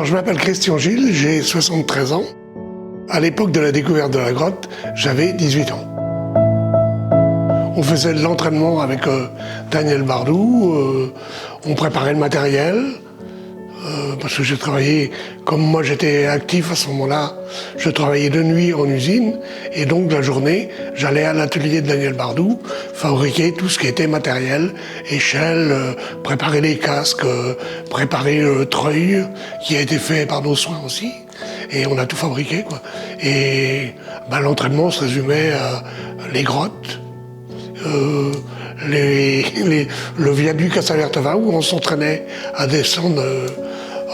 Alors, je m'appelle Christian Gilles, j'ai 73 ans. À l'époque de la découverte de la grotte, j'avais 18 ans. On faisait de l'entraînement avec Daniel Bardou, on préparait le matériel, parce que j'ai travaillé, comme moi j'étais actif à ce moment-là, je travaillais de nuit en usine, et donc la journée, j'allais à l'atelier de Daniel Bardou, fabriquer tout ce qui était matériel, échelle, préparer les casques, préparer le treuil, qui a été fait par nos soins aussi, et on a tout fabriqué, quoi. Et l'entraînement se résumait à les grottes, le viaduc à Saint-Vertevin où on s'entraînait à descendre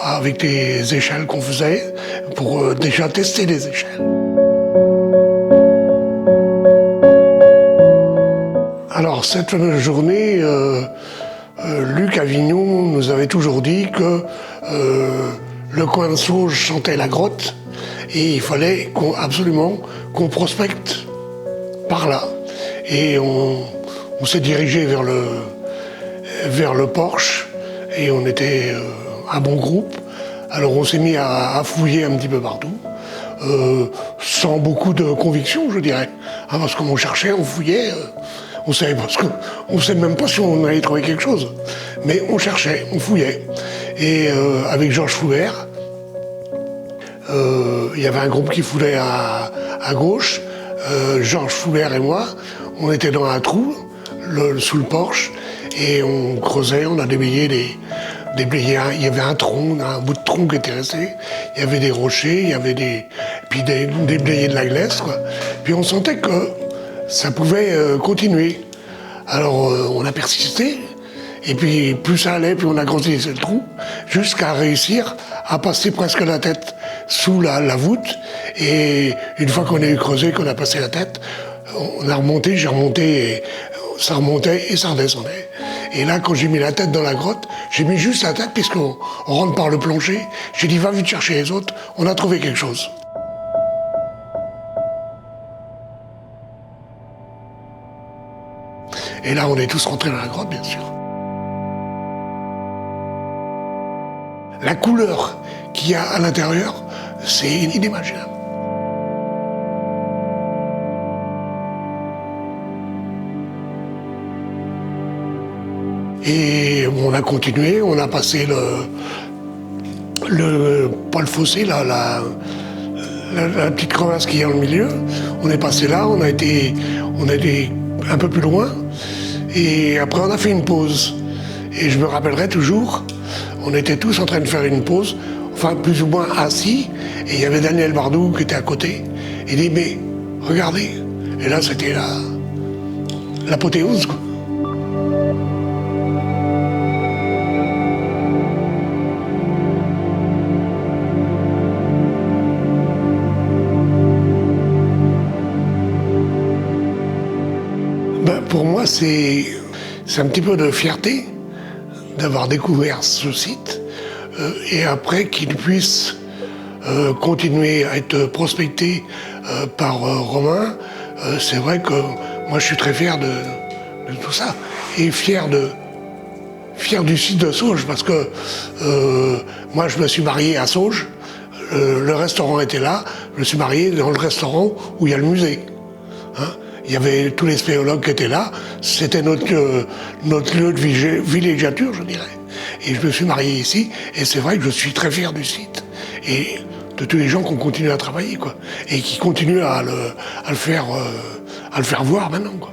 avec des échelles qu'on faisait pour déjà tester les échelles. Alors cette fameuse journée, Luc Avignon nous avait toujours dit que le coin de Sauge sentait la grotte et il fallait absolument qu'on prospecte par là. Et on s'est dirigé vers le Porche et on était un bon groupe. Alors on s'est mis à fouiller un petit peu partout, sans beaucoup de conviction, je dirais. Parce qu'on cherchait, on fouillait, on savait pas on ne savait même pas si on allait trouver quelque chose. Mais on cherchait, on fouillait. Et avec Georges Foubert, il y avait un groupe qui fouillait à gauche. Georges Foubert et moi, on était dans un trou sous le porche et on creusait, on a déblayé il y avait un tronc, un bout de tronc qui était resté, il y avait des rochers, il y avait puis déblayé de la glace, quoi. Puis on sentait que ça pouvait continuer. Alors on a persisté et puis plus ça allait, plus on a grandi le trou jusqu'à réussir à passer presque la tête sous la voûte. Et une fois qu'on a eu creusé, qu'on a passé la tête, on a remonté, j'ai remonté, et ça remontait et ça redescendait. Et là, quand j'ai mis la tête dans la grotte, j'ai mis juste la tête, puisqu'on rentre par le plancher. J'ai dit, va vite chercher les autres, on a trouvé quelque chose. Et là, on est tous rentrés dans la grotte, bien sûr. La couleur qu'il y a à l'intérieur, c'est inimaginable. Et on a continué, on a passé pas le fossé, la petite crevasse qui est dans le milieu. On est passé là, on a été un peu plus loin. Et après, on a fait une pause. Et je me rappellerai toujours, on était tous en train de faire une pause, enfin plus ou moins assis, et il y avait Daniel Bardou qui était à côté. Il dit, mais regardez. Et là, c'était l'apothéose, quoi. Pour moi, c'est un petit peu de fierté d'avoir découvert ce site et après qu'il puisse continuer à être prospecté par Romain. C'est vrai que moi, je suis très fier de tout ça et fier du site de Sauge parce que moi, je me suis marié à Sauge, le restaurant était là, je me suis marié dans le restaurant où il y a le musée. Il y avait tous les spéléologues qui étaient là, c'était notre lieu de villégiature, je dirais. Et je me suis marié ici, et c'est vrai que je suis très fier du site. Et de tous les gens qui ont continué à travailler, quoi. Et qui continuent à le faire voir maintenant, quoi.